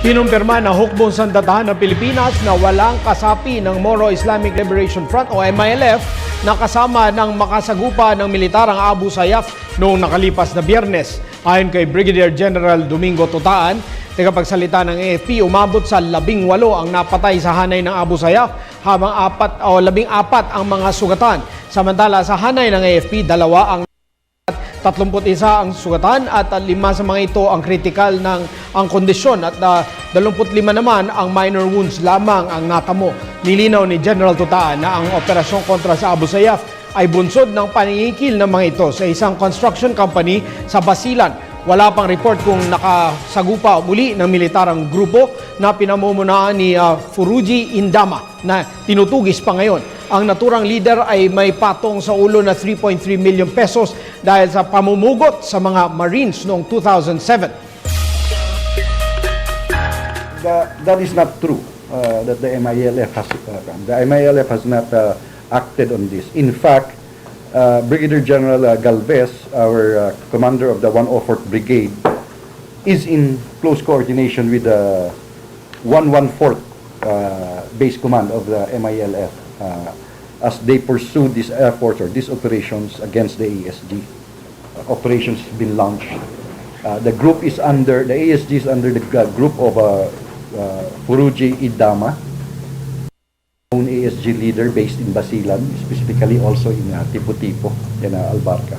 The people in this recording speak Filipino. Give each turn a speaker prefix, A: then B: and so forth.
A: Kinumpirma na hukbong sandatahan ng Pilipinas na walang kasapi ng Moro Islamic Liberation Front o MILF na kasama ng makasagupa ng militar ang Abu Sayyaf noong nakalipas na Biyernes. Ayon kay Brigadier General Domingo Tutaan, tagapagsalita ng AFP, umabot sa 18 ang napatay sa hanay ng Abu Sayyaf habang 14 ang mga sugatan. Samantala sa hanay ng AFP, 2 ang 31 ang sugatan at 5 sa mga ito ang kritikal ng ang kondisyon at 25 naman ang minor wounds lamang ang natamo. Nilinaw ni General Tutaan na ang operasyon kontra sa Abu Sayyaf ay bunsod ng paningikil ng mga ito sa isang construction company sa Basilan. Wala pang report kung nakasagupa muli ng militar ang grupo na pinamumunuan ni Furuji Indama na tinutugis pa ngayon. Ang naturang leader ay may patong sa ulo na 3.3 million pesos dahil sa pamumugot sa mga Marines noong 2007.
B: That is not true that the MILF has not acted on this. In fact, Brigadier General Galvez, our commander of the 104th Brigade, is in close coordination with the 114th Base Command of the MILF as they pursue these efforts or these operations against the ASG. Operations have been launched. The ASG is under the group of Furuji Indama, own ASG leader based in Basilan, specifically also in Tipo-Tipo in Albarca.